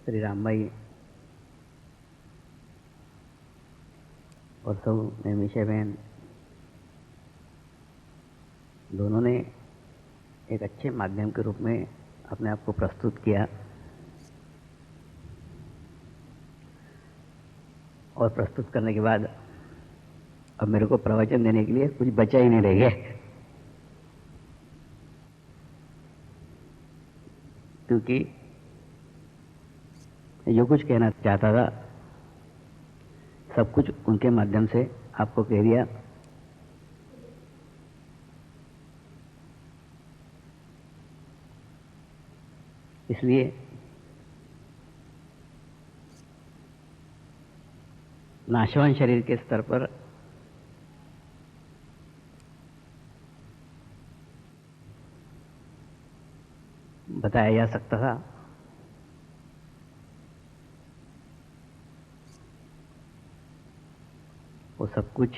श्री रामबाई और सब नैमिषा बहन दोनों ने एक अच्छे माध्यम के रूप में अपने आप को प्रस्तुत किया और प्रस्तुत करने के बाद अब मेरे को प्रवचन देने के लिए कुछ बचा ही नहीं रह गया, क्योंकि जो कुछ कहना चाहता था सब कुछ उनके माध्यम से आपको कह दिया। इसलिए नाशवान शरीर के स्तर पर बताया जा सकता था। वो सब कुछ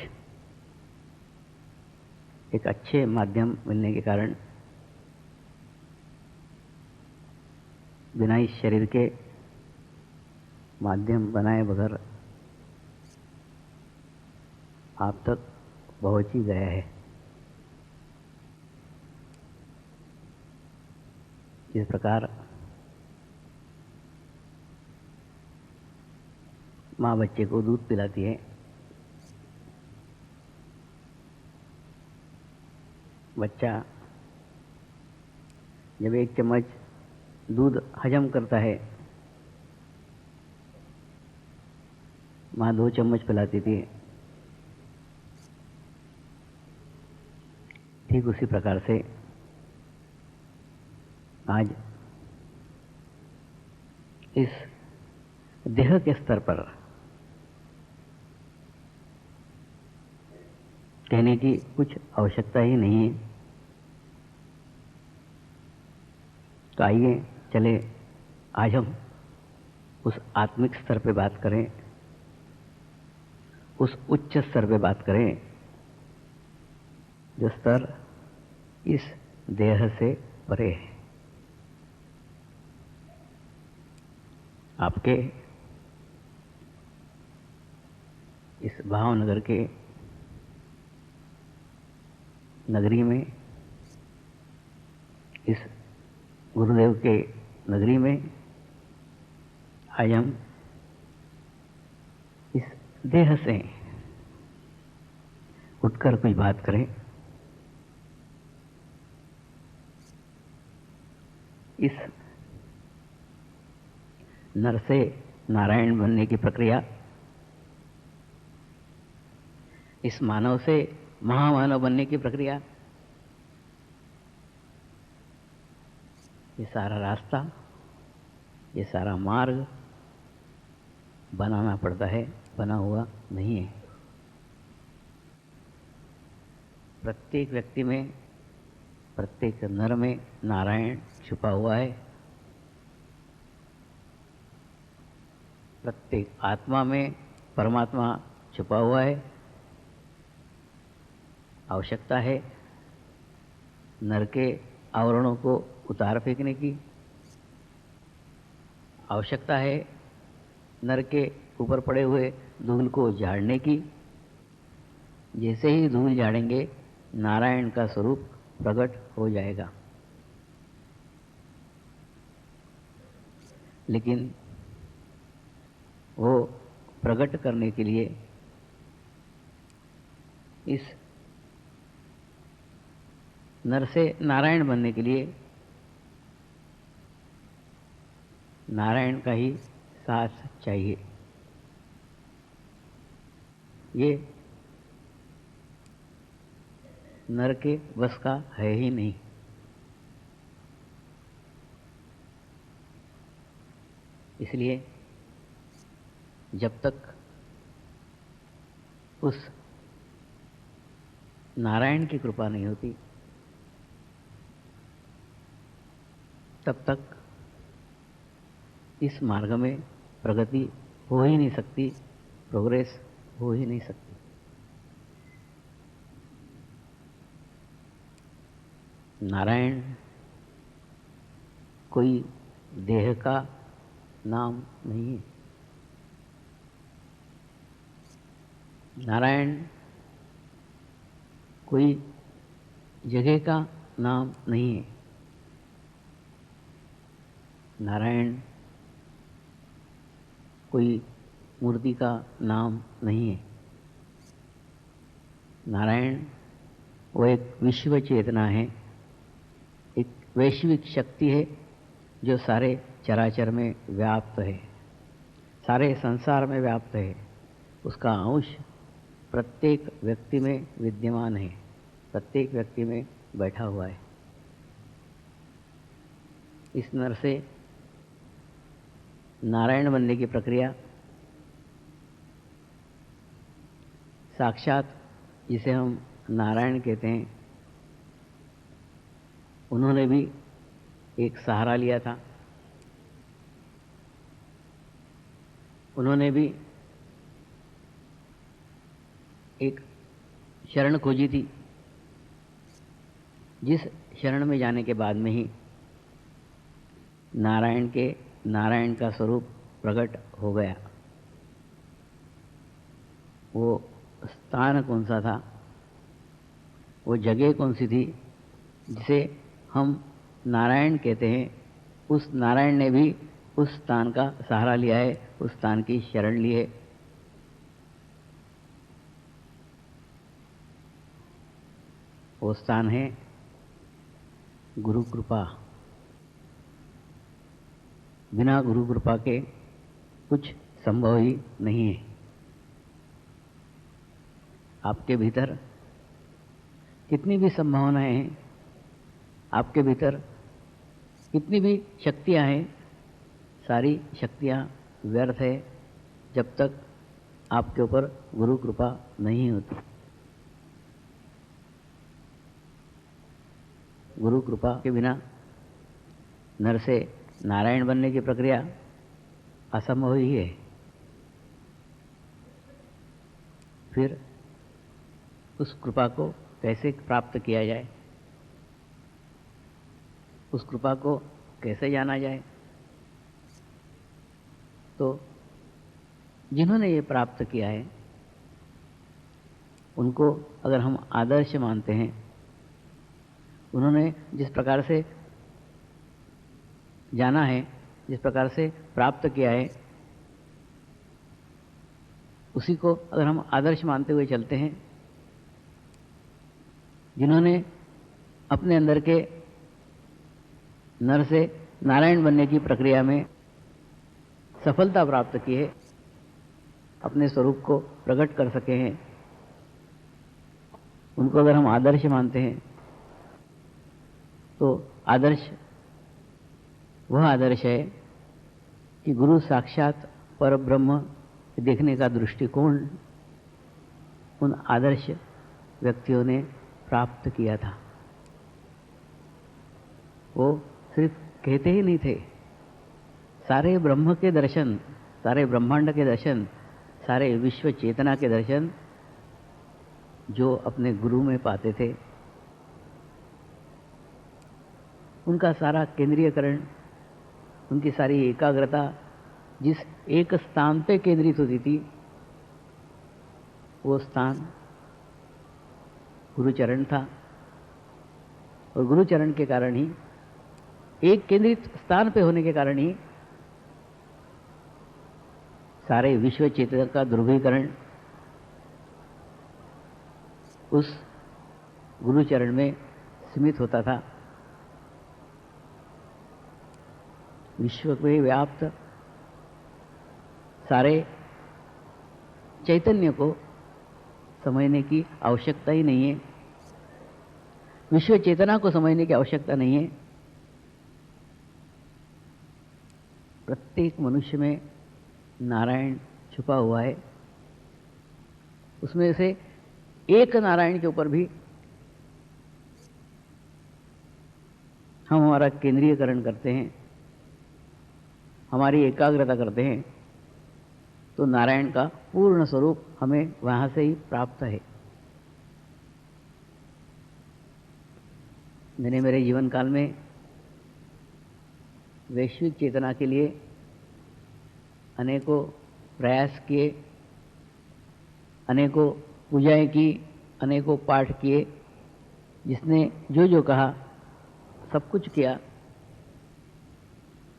एक अच्छे माध्यम मिलने के कारण बिना इस शरीर के माध्यम बनाए बगैर आप तक पहुंच ही गया है। इस प्रकार माँ बच्चे को दूध पिलाती है, बच्चा जब एक चम्मच दूध हजम करता है, माँ 2 चम्मच पिलाती थी, ठीक उसी प्रकार से आज इस देह के स्तर पर कहने की कुछ आवश्यकता ही नहीं है। तो आइए चले आज हम उस आत्मिक स्तर पे बात करें, उस उच्च स्तर पे बात करें जो स्तर इस देह से परे है। आपके इस भावनगर के नगरी में, इस गुरुदेव के नगरी में आज हम इस देह से उठकर कुछ बात करें। इस नर से नारायण बनने की प्रक्रिया, इस मानव से महामानव बनने की प्रक्रिया, ये सारा रास्ता, ये सारा मार्ग बनाना पड़ता है, बना हुआ नहीं है। प्रत्येक व्यक्ति में, प्रत्येक नर में नारायण छुपा हुआ है। प्रत्येक आत्मा में परमात्मा छुपा हुआ है। आवश्यकता है नर के आवरणों को उतार फेंकने की, आवश्यकता है नर के ऊपर पड़े हुए धूल को झाड़ने की। जैसे ही धूल झाड़ेंगे नारायण का स्वरूप प्रकट हो जाएगा। लेकिन वो प्रकट करने के लिए इस नर से नारायण बनने के लिए नारायण का ही साथ चाहिए। ये नर के बस का है ही नहीं। इसलिए जब तक उस नारायण की कृपा नहीं होती तब तक इस मार्ग में प्रगति हो ही नहीं सकती, प्रोग्रेस हो ही नहीं सकती। नारायण कोई देह का नाम नहीं है। नारायण कोई जगह का नाम नहीं है। नारायण कोई मूर्ति का नाम नहीं है। नारायण वो एक विश्व चेतना है, एक वैश्विक शक्ति है जो सारे चराचर में व्याप्त है, सारे संसार में व्याप्त है। उसका अंश प्रत्येक व्यक्ति में विद्यमान है, प्रत्येक व्यक्ति में बैठा हुआ है। इस नर से नारायण बनने की प्रक्रिया साक्षात जिसे हम नारायण कहते हैं, उन्होंने भी एक सहारा लिया था। उन्होंने भी एक शरण खोजी थी, जिस शरण में जाने के बाद में ही नारायण का स्वरूप प्रकट हो गया। वो स्थान कौन सा था, वो जगह कौन सी थी जिसे हम नारायण कहते हैं, उस नारायण ने भी उस स्थान का सहारा लिया है, उस स्थान की शरण ली है। वो स्थान है गुरु कृपा। बिना गुरु कृपा के कुछ संभव ही नहीं है। आपके भीतर कितनी भी संभावनाएं हैं, आपके भीतर कितनी भी शक्तियां हैं, सारी शक्तियां व्यर्थ है जब तक आपके ऊपर गुरु कृपा नहीं होती। गुरु कृपा के बिना नर से नारायण बनने की प्रक्रिया असंभव ही है। फिर उस कृपा को कैसे प्राप्त किया जाए, उस कृपा को कैसे जाना जाए? तो जिन्होंने ये प्राप्त किया है उनको अगर हम आदर्श मानते हैं, उन्होंने जिस प्रकार से जाना है, जिस प्रकार से प्राप्त किया है, उसी को अगर हम आदर्श मानते हुए चलते हैं, जिन्होंने अपने अंदर के नर से नारायण बनने की प्रक्रिया में सफलता प्राप्त की है, अपने स्वरूप को प्रकट कर सके हैं, उनको अगर हम आदर्श मानते हैं, तो आदर्श वह आदर्श है कि गुरु साक्षात परब्रह्म देखने का दृष्टिकोण उन आदर्श व्यक्तियों ने प्राप्त किया था। वो सिर्फ कहते ही नहीं थे, सारे ब्रह्म के दर्शन, सारे ब्रह्मांड के दर्शन, सारे विश्व चेतना के दर्शन जो अपने गुरु में पाते थे, उनका सारा केंद्रीयकरण, उनकी सारी एकाग्रता जिस एक स्थान पे केंद्रित होती थी, वो स्थान गुरुचरण था। और गुरुचरण के कारण ही, एक केंद्रित स्थान पे होने के कारण ही सारे विश्व चेतना का ध्रुवीकरण उस गुरुचरण में सीमित होता था। विश्व में व्याप्त सारे चैतन्य को समझने की आवश्यकता ही नहीं है, विश्व चेतना को समझने की आवश्यकता नहीं है। प्रत्येक मनुष्य में नारायण छुपा हुआ है। उसमें से एक नारायण के ऊपर भी हम हमारा केंद्रीयकरण करते हैं, हमारी एकाग्रता करते हैं, तो नारायण का पूर्ण स्वरूप हमें वहां से ही प्राप्त है। मैंने मेरे जीवन काल में वैश्विक चेतना के लिए अनेकों प्रयास किए, अनेकों पूजाएं की, अनेकों पाठ किए, जिसने जो जो कहा सब कुछ किया,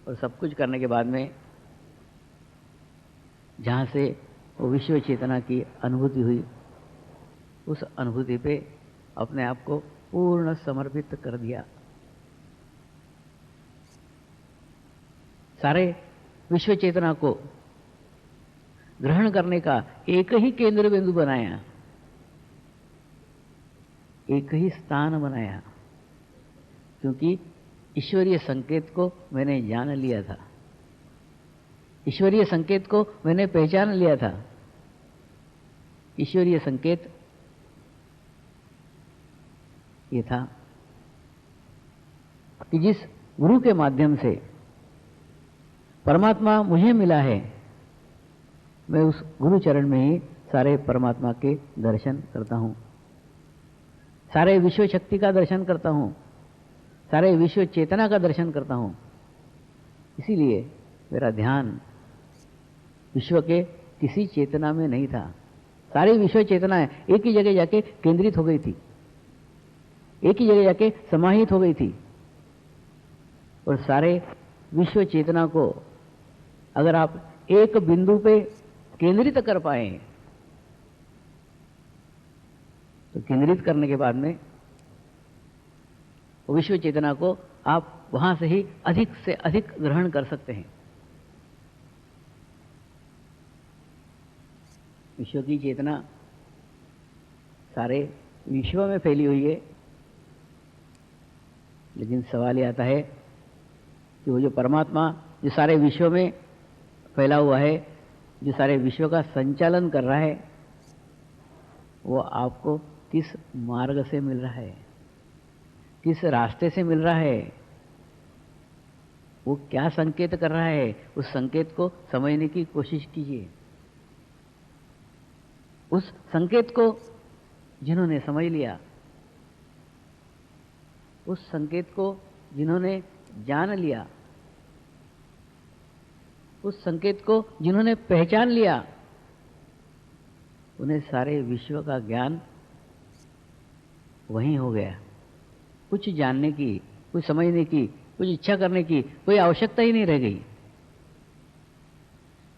और सब कुछ करने के बाद में जहाँ से वो विश्व चेतना की अनुभूति हुई, उस अनुभूति पे अपने आप को पूर्ण समर्पित कर दिया। सारे विश्व चेतना को ग्रहण करने का एक ही केंद्र बिंदु बनाया, एक ही स्थान बनाया, क्योंकि ईश्वरीय संकेत को मैंने जान लिया था, ईश्वरीय संकेत को मैंने पहचान लिया था। ईश्वरीय संकेत ये था कि जिस गुरु के माध्यम से परमात्मा मुझे मिला है, मैं उस गुरु चरण में ही सारे परमात्मा के दर्शन करता हूं, सारे विश्व शक्ति का दर्शन करता हूं, सारे विश्व चेतना का दर्शन करता हूं। इसीलिए मेरा ध्यान विश्व के किसी चेतना में नहीं था। सारी विश्व चेतनाएं एक ही जगह जाके केंद्रित हो गई थी, एक ही जगह जाके समाहित हो गई थी। और सारे विश्व चेतना को अगर आप एक बिंदु पे केंद्रित कर पाए, तो केंद्रित करने के बाद में विश्व चेतना को आप वहां से ही अधिक से अधिक ग्रहण कर सकते हैं। विश्व की चेतना सारे विश्व में फैली हुई है, लेकिन सवाल ये आता है कि वो जो परमात्मा जो सारे विश्व में फैला हुआ है, जो सारे विश्व का संचालन कर रहा है, वो आपको किस मार्ग से मिल रहा है, किस रास्ते से मिल रहा है, वो क्या संकेत कर रहा है, उस संकेत को समझने की कोशिश कीजिए। उस संकेत को जिन्होंने समझ लिया, उस संकेत को जिन्होंने जान लिया, उस संकेत को जिन्होंने पहचान लिया, उन्हें सारे विश्व का ज्ञान वहीं हो गया। कुछ जानने की, कुछ समझने की, कुछ इच्छा करने की कोई आवश्यकता ही नहीं रह गई।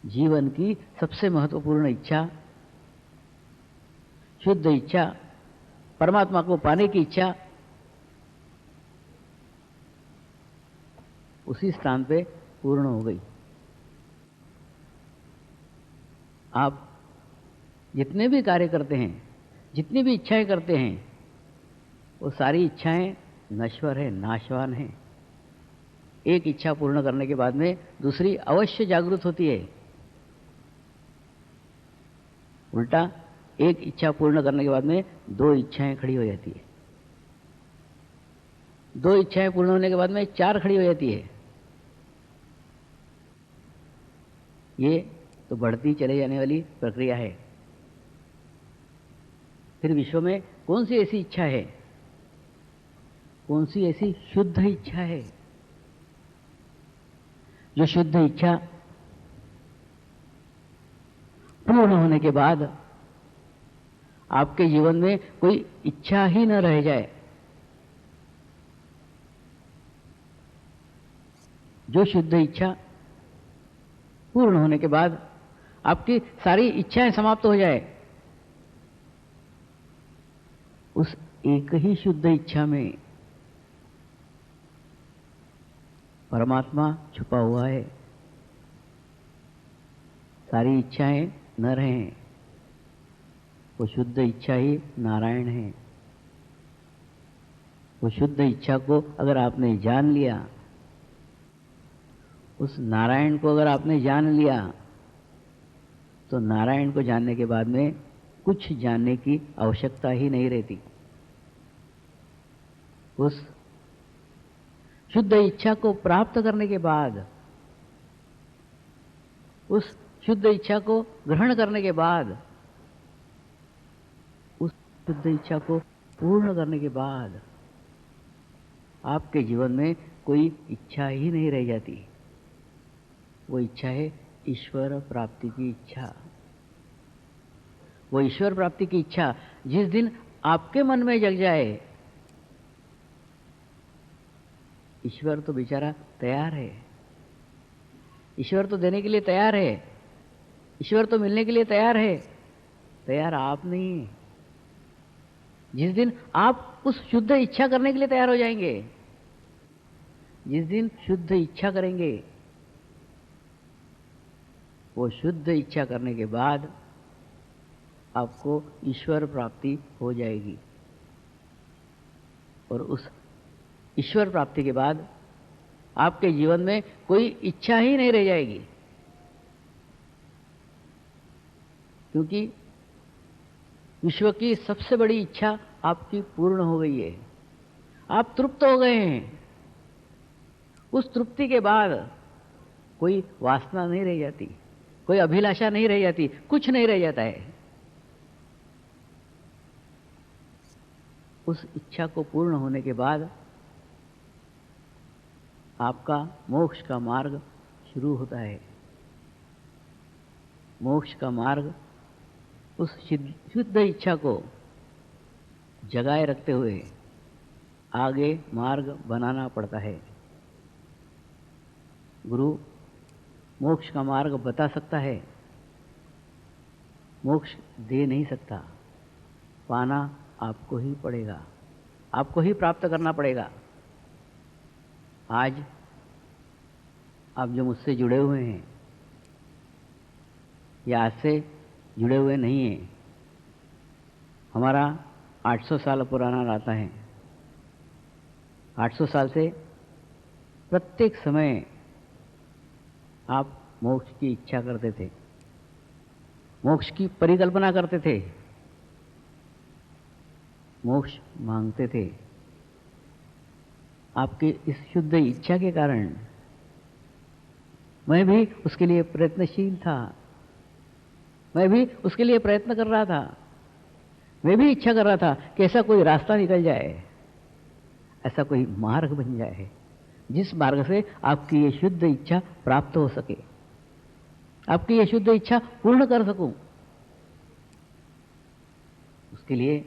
जीवन की सबसे महत्वपूर्ण इच्छा, शुद्ध इच्छा, परमात्मा को पाने की इच्छा, उसी स्थान पे पूर्ण हो गई। आप जितने भी कार्य करते हैं, जितनी भी इच्छाएं करते हैं, वो सारी इच्छाएं नश्वर है, नाशवान है। एक इच्छा पूर्ण करने के बाद में दूसरी अवश्य जागृत होती है। उल्टा एक इच्छा पूर्ण करने के बाद में दो इच्छाएं खड़ी हो जाती है, दो इच्छाएं पूर्ण होने के बाद में चार खड़ी हो जाती है। ये तो बढ़ती चले जाने वाली प्रक्रिया है। फिर विश्व में कौन सी ऐसी इच्छा है, कौन सी ऐसी शुद्ध इच्छा है, जो शुद्ध इच्छा पूर्ण होने के बाद आपके जीवन में कोई इच्छा ही न रह जाए, जो शुद्ध इच्छा पूर्ण होने के बाद आपकी सारी इच्छाएं समाप्त हो जाए, उस एक ही शुद्ध इच्छा में परमात्मा छुपा हुआ है। सारी इच्छाएं न रहें, वो शुद्ध इच्छा ही नारायण है। वो शुद्ध इच्छा को अगर आपने जान लिया, उस नारायण को अगर आपने जान लिया, तो नारायण को जानने के बाद में कुछ जानने की आवश्यकता ही नहीं रहती। उस शुद्ध इच्छा को प्राप्त करने के बाद, उस शुद्ध इच्छा को ग्रहण करने के बाद, उस शुद्ध इच्छा को पूर्ण करने के बाद आपके जीवन में कोई इच्छा ही नहीं रह जाती। वो इच्छा है ईश्वर प्राप्ति की इच्छा, वो ईश्वर प्राप्ति की इच्छा जिस दिन आपके मन में जग जाए, ईश्वर तो बेचारा तैयार है, ईश्वर तो देने के लिए तैयार है, ईश्वर तो मिलने के लिए तैयार है, तैयार आप नहीं है। जिस दिन आप उस शुद्ध इच्छा करने के लिए तैयार हो जाएंगे, जिस दिन शुद्ध इच्छा करेंगे, वो शुद्ध इच्छा करने के बाद आपको ईश्वर प्राप्ति हो जाएगी। और उस ईश्वर प्राप्ति के बाद आपके जीवन में कोई इच्छा ही नहीं रह जाएगी, क्योंकि विश्व की सबसे बड़ी इच्छा आपकी पूर्ण हो गई है। आप तृप्त हो गए हैं। उस तृप्ति के बाद कोई वासना नहीं रह जाती, कोई अभिलाषा नहीं रह जाती, कुछ नहीं रह जाता है। उस इच्छा को पूर्ण होने के बाद आपका मोक्ष का मार्ग शुरू होता है। मोक्ष का मार्ग उस शुद्ध इच्छा को जगाए रखते हुए आगे मार्ग बनाना पड़ता है। गुरु मोक्ष का मार्ग बता सकता है, मोक्ष दे नहीं सकता। पाना आपको ही पड़ेगा, आपको ही प्राप्त करना पड़ेगा। आज आप जो मुझसे जुड़े हुए हैं, या आज से जुड़े हुए नहीं हैं, हमारा 800 साल पुराना नाता है। 800 साल से प्रत्येक समय आप मोक्ष की इच्छा करते थे, मोक्ष की परिकल्पना करते थे, मोक्ष मांगते थे। आपकी इस शुद्ध इच्छा के कारण मैं भी उसके लिए प्रयत्नशील था, मैं भी उसके लिए प्रयत्न कर रहा था। मैं भी इच्छा कर रहा था कि ऐसा कोई रास्ता निकल जाए, ऐसा कोई मार्ग बन जाए जिस मार्ग से आपकी ये शुद्ध इच्छा प्राप्त हो सके, आपकी ये शुद्ध इच्छा पूर्ण कर सकूं। उसके लिए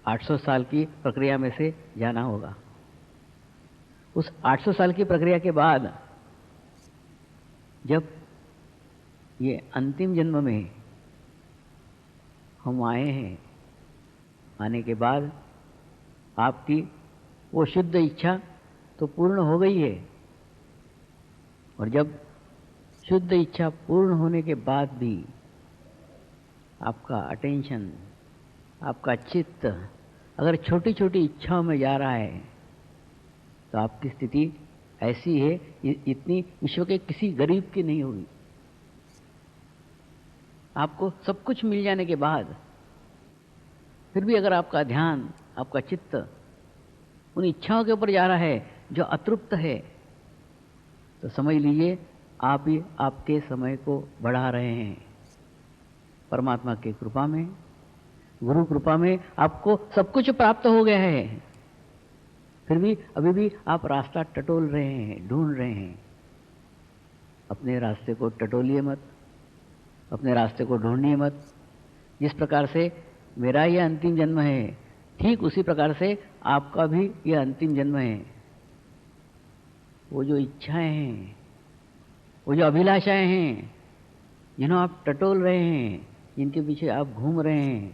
800 साल की प्रक्रिया में से जाना होगा। उस 800 साल की प्रक्रिया के बाद जब ये अंतिम जन्म में हम आए हैं, आने के बाद आपकी वो शुद्ध इच्छा तो पूर्ण हो गई है। और जब शुद्ध इच्छा पूर्ण होने के बाद भी आपका अटेंशन, आपका चित्त अगर छोटी छोटी इच्छाओं में जा रहा है, तो आपकी स्थिति ऐसी है इतनी विश्व के किसी गरीब की नहीं होगी। आपको सब कुछ मिल जाने के बाद फिर भी अगर आपका ध्यान, आपका चित्त उन इच्छाओं के ऊपर जा रहा है जो अतृप्त है, तो समझ लीजिए आप ही आपके समय को बढ़ा रहे हैं। परमात्मा की कृपा में, गुरु कृपा में आपको सब कुछ प्राप्त हो गया है, फिर भी अभी भी आप रास्ता टटोल रहे हैं, ढूंढ रहे हैं। अपने रास्ते को टटोलिए मत, अपने रास्ते को ढूंढिए मत। जिस प्रकार से मेरा यह अंतिम जन्म है, ठीक उसी प्रकार से आपका भी यह अंतिम जन्म है। वो जो इच्छाएं हैं, वो जो अभिलाषाएं हैं, जिन्हों आप टटोल रहे हैं, जिनके पीछे आप घूम रहे हैं,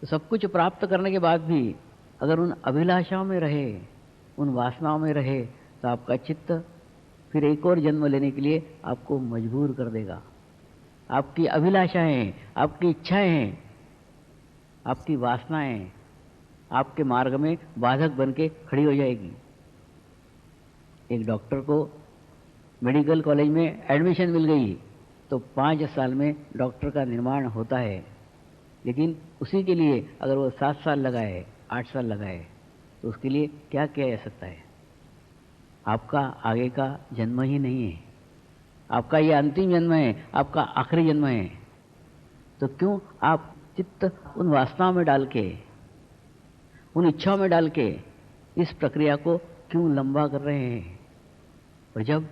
तो सब कुछ प्राप्त करने के बाद भी अगर उन अभिलाषाओं में रहे, उन वासनाओं में रहे, तो आपका चित्त फिर एक और जन्म लेने के लिए आपको मजबूर कर देगा। आपकी अभिलाषाएं, आपकी इच्छाएं, आपकी वासनाएं आपके मार्ग में बाधक बन के खड़ी हो जाएगी। एक डॉक्टर को मेडिकल कॉलेज में एडमिशन मिल गई तो 5 साल में डॉक्टर का निर्माण होता है, लेकिन उसी के लिए अगर वो 7 साल लगाए, 8 साल लगाए, तो उसके लिए क्या किया जा सकता है? आपका आगे का जन्म ही नहीं है, आपका ये अंतिम जन्म है, आपका आखिरी जन्म है। तो क्यों आप चित्त उन वासनाओं में डाल के, उन इच्छाओं में डाल के इस प्रक्रिया को क्यों लंबा कर रहे हैं? और जब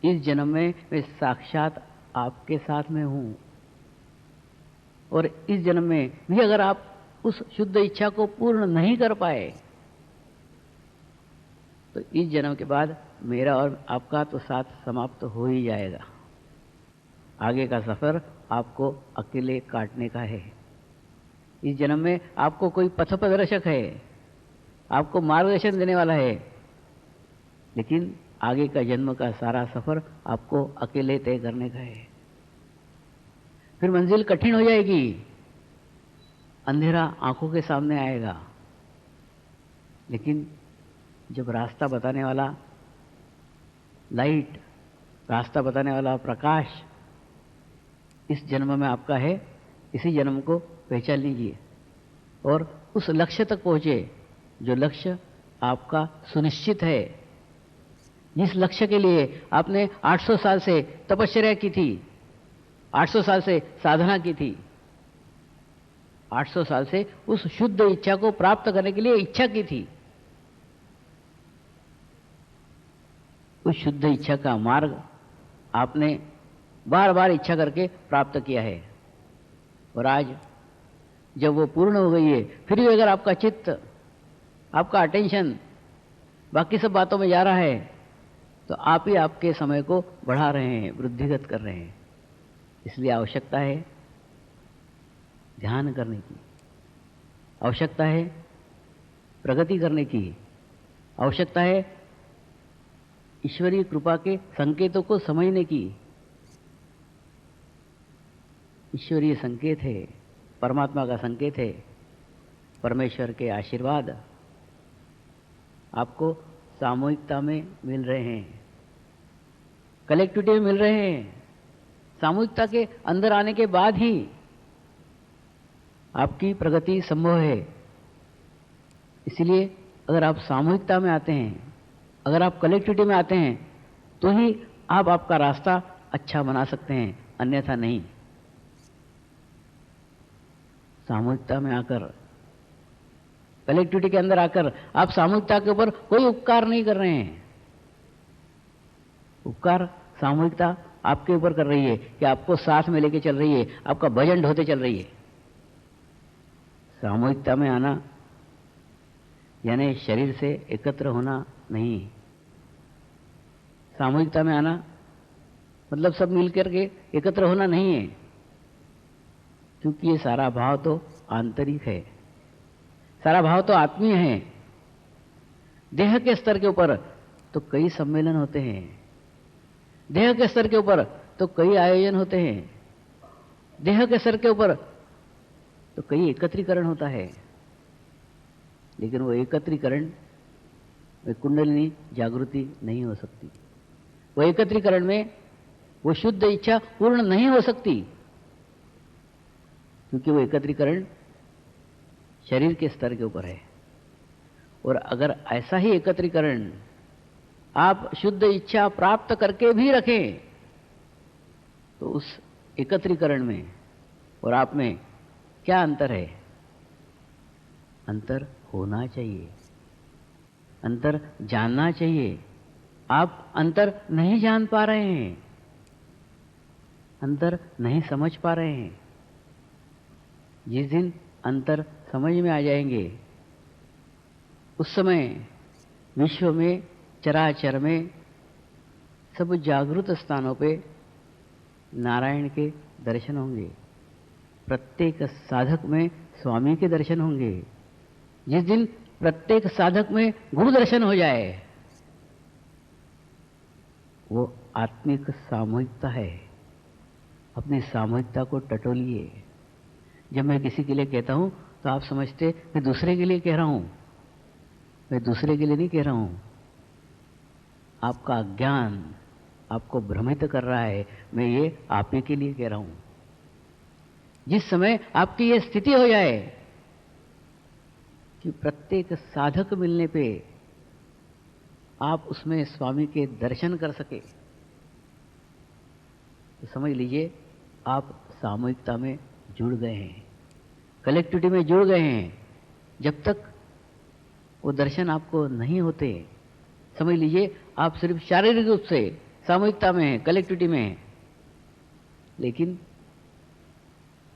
इस जन्म में मैं साक्षात आपके साथ में हूं, और इस जन्म में भी अगर आप उस शुद्ध इच्छा को पूर्ण नहीं कर पाए तो इस जन्म के बाद मेरा और आपका तो साथ समाप्त हो ही जाएगा। आगे का सफर आपको अकेले काटने का है। इस जन्म में आपको कोई पथ प्रदर्शक है, आपको मार्गदर्शन देने वाला है, लेकिन आगे का जन्म का सारा सफर आपको अकेले तय करने का है। फिर मंजिल कठिन हो जाएगी, अंधेरा आंखों के सामने आएगा, लेकिन जब रास्ता बताने वाला लाइट, रास्ता बताने वाला प्रकाश इस जन्म में आपका है, इसी जन्म को पहचान लीजिए और उस लक्ष्य तक पहुंचे जो लक्ष्य आपका सुनिश्चित है। जिस लक्ष्य के लिए आपने 800 साल से तपश्चर्या की थी, 800 साल से साधना की थी, 800 साल से उस शुद्ध इच्छा को प्राप्त करने के लिए इच्छा की थी, उस शुद्ध इच्छा का मार्ग आपने बार बार इच्छा करके प्राप्त किया है। और आज जब वो पूर्ण हो गई है, फिर भी अगर आपका चित्त, आपका अटेंशन बाकी सब बातों में जा रहा है, तो आप ही आपके समय को बढ़ा रहे हैं, वृद्धिगत कर रहे हैं। इसलिए आवश्यकता है ध्यान करने की, आवश्यकता है प्रगति करने की, आवश्यकता है ईश्वरीय कृपा के संकेतों को समझने की। ईश्वरीय संकेत है, परमात्मा का संकेत है, परमेश्वर के आशीर्वाद आपको सामूहिकता में मिल रहे हैं, कलेक्टिविटी में मिल रहे हैं। सामूहिकता के अंदर आने के बाद ही आपकी प्रगति संभव है। इसलिए अगर आप सामूहिकता में आते हैं, अगर आप कलेक्टिविटी में आते हैं, तो ही आप आपका रास्ता अच्छा बना सकते हैं, अन्यथा नहीं। सामूहिकता में आकर, कलेक्टिविटी के अंदर आकर आप सामूहिकता के ऊपर कोई उपकार नहीं कर रहे हैं। उपकार सामूहिकता आपके ऊपर कर रही है कि आपको साथ में लेके चल रही है, आपका भजन ढोते चल रही है। सामूहिकता में आना यानी शरीर से एकत्र होना नहीं। सामूहिकता में आना मतलब सब मिलकर के एकत्र होना नहीं है, क्योंकि ये सारा भाव तो आंतरिक है, सारा भाव तो आत्मीय है। देह के स्तर के ऊपर तो कई सम्मेलन होते हैं, देह के स्तर के ऊपर तो कई आयोजन होते हैं, देह के स्तर के ऊपर तो कई एकत्रीकरण होता है, लेकिन वो एकत्रीकरण में कुंडलिनी जागृति नहीं हो सकती। वो एकत्रीकरण में वो शुद्ध इच्छा पूर्ण नहीं हो सकती, क्योंकि वो एकत्रीकरण शरीर के स्तर के ऊपर है। और अगर ऐसा ही एकत्रीकरण आप शुद्ध इच्छा प्राप्त करके भी रखें, तो उस एकत्रीकरण में और आप में क्या अंतर है? अंतर होना चाहिए, अंतर जानना चाहिए। आप अंतर नहीं जान पा रहे हैं, अंतर नहीं समझ पा रहे हैं। जिस दिन अंतर समझ में आ जाएंगे, उस समय विश्व में, चराचर में, सब जागृत स्थानों पे नारायण के दर्शन होंगे। प्रत्येक साधक में स्वामी के दर्शन होंगे। जिस दिन प्रत्येक साधक में गुरु दर्शन हो जाए, वो आत्मिक सामूहिकता है। अपनी सामूहिकता को टटोलिए। जब मैं किसी के लिए कहता हूं तो आप समझते मैं दूसरे के लिए कह रहा हूं। मैं दूसरे के लिए नहीं कह रहा हूं। आपका ज्ञान आपको भ्रमित कर रहा है। मैं ये आप ही के लिए कह रहा हूं। जिस समय आपकी ये स्थिति हो जाए कि प्रत्येक साधक मिलने पे आप उसमें स्वामी के दर्शन कर सके, तो समझ लीजिए आप सामूहिकता में जुड़ गए हैं, कलेक्टिविटी में जुड़ गए हैं। जब तक वो दर्शन आपको नहीं होते, समझ लीजिए आप सिर्फ शारीरिक रूप से सामूहिकता में है, कलेक्टिविटी में है, लेकिन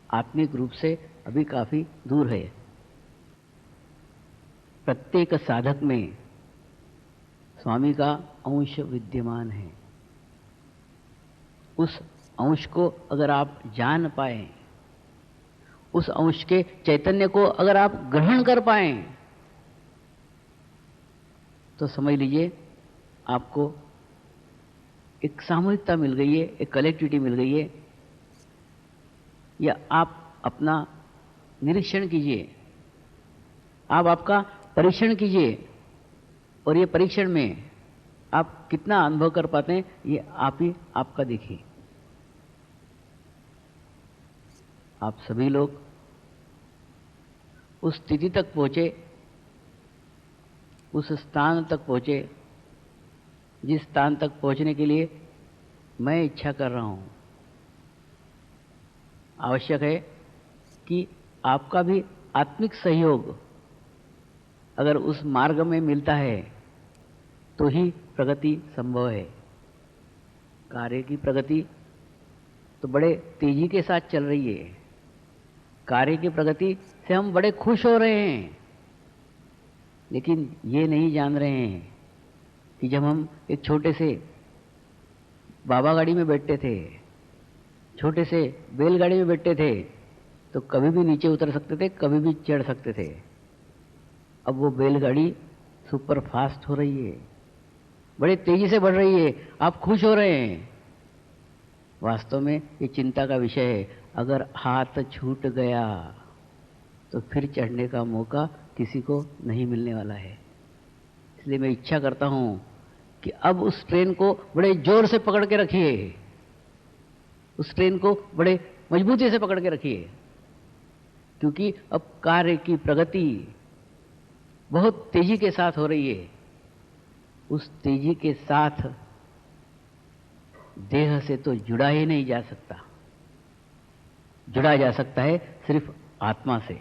आत्मिक रूप से अभी काफी दूर है। प्रत्येक साधक में स्वामी का अंश विद्यमान है। उस अंश को अगर आप जान पाए, उस अंश के चैतन्य को अगर आप ग्रहण कर पाए, तो समझ लीजिए आपको एक सामूहिकता मिल गई है, एक कलेक्टिविटी मिल गई है। या आप अपना निरीक्षण कीजिए, आप आपका परीक्षण कीजिए, और ये परीक्षण में आप कितना अनुभव कर पाते हैं ये आप ही आपका देखिए। आप सभी लोग उस स्थिति तक पहुंचे, उस स्थान तक पहुंचे जिस स्थान तक पहुंचने के लिए मैं इच्छा कर रहा हूं। आवश्यक है कि आपका भी आत्मिक सहयोग अगर उस मार्ग में मिलता है तो ही प्रगति संभव है। कार्य की प्रगति तो बड़े तेजी के साथ चल रही है। कार्य की प्रगति से हम बड़े खुश हो रहे हैं, लेकिन ये नहीं जान रहे हैं कि जब हम एक छोटे से बाबा गाड़ी में बैठते थे, छोटे से बैलगाड़ी में बैठते थे, तो कभी भी नीचे उतर सकते थे, कभी भी चढ़ सकते थे। अब वो बैलगाड़ी सुपर फास्ट हो रही है, बड़े तेजी से बढ़ रही है, आप खुश हो रहे हैं। वास्तव में ये चिंता का विषय है। अगर हाथ छूट गया तो फिर चढ़ने का मौका किसी को नहीं मिलने वाला है। इसलिए मैं इच्छा करता हूं कि अब उस ट्रेन को बड़े जोर से पकड़ के रखिए, उस ट्रेन को बड़े मजबूती से पकड़ के रखिए, क्योंकि अब कार्य की प्रगति बहुत तेजी के साथ हो रही है। उस तेजी के साथ देह से तो जुड़ा ही नहीं जा सकता, जुड़ा जा सकता है सिर्फ आत्मा से।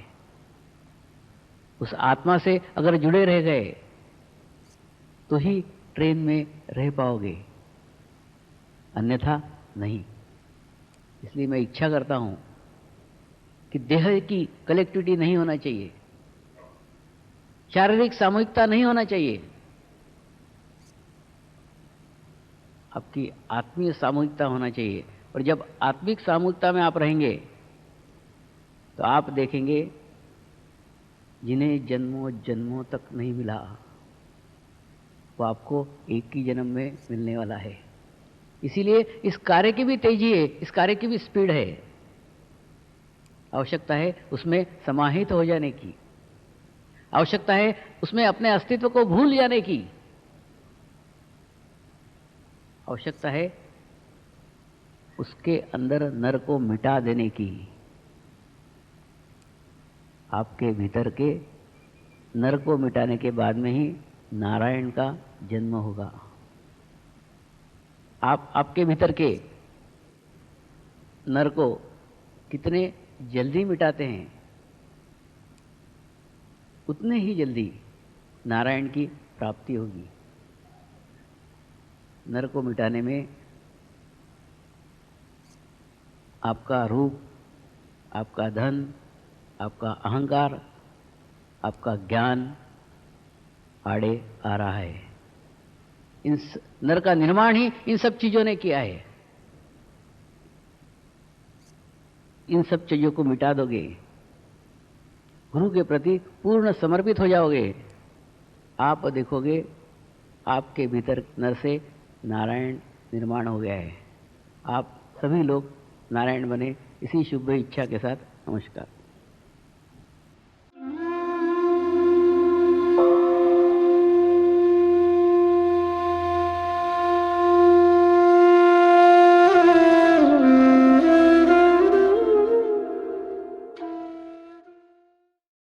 उस आत्मा से अगर जुड़े रह गए तो ही ट्रेन में रह पाओगे, अन्यथा नहीं। इसलिए मैं इच्छा करता हूं कि देह की कलेक्टिविटी नहीं होना चाहिए, शारीरिक सामूहिकता नहीं होना चाहिए, आपकी आत्मीय सामूहिकता होना चाहिए। और जब आत्मिक सामूहिकता में आप रहेंगे तो आप देखेंगे जिन्हें जन्मों जन्मों तक नहीं मिला वो आपको एक ही जन्म में मिलने वाला है। इसीलिए इस कार्य की भी तेजी है, इस कार्य की भी स्पीड है। आवश्यकता है उसमें समाहित हो जाने की, आवश्यकता है उसमें अपने अस्तित्व को भूल जाने की, आवश्यकता है उसके अंदर नर को मिटा देने की। आपके भीतर के नर को मिटाने के बाद में ही नारायण का जन्म होगा। आप आपके भीतर के नर को कितने जल्दी मिटाते हैं, उतने ही जल्दी नारायण की प्राप्ति होगी। नर को मिटाने में आपका रूप, आपका धन, आपका अहंकार, आपका ज्ञान आड़े आ रहा है। इन नर का निर्माण ही इन सब चीजों ने किया है। इन सब चीजों को मिटा दोगे, गुरु के प्रति पूर्ण समर्पित हो जाओगे, आप देखोगे आपके भीतर नर से नारायण निर्माण हो गया है। आप सभी लोग नारायण बने, इसी शुभ इच्छा के साथ नमस्कार।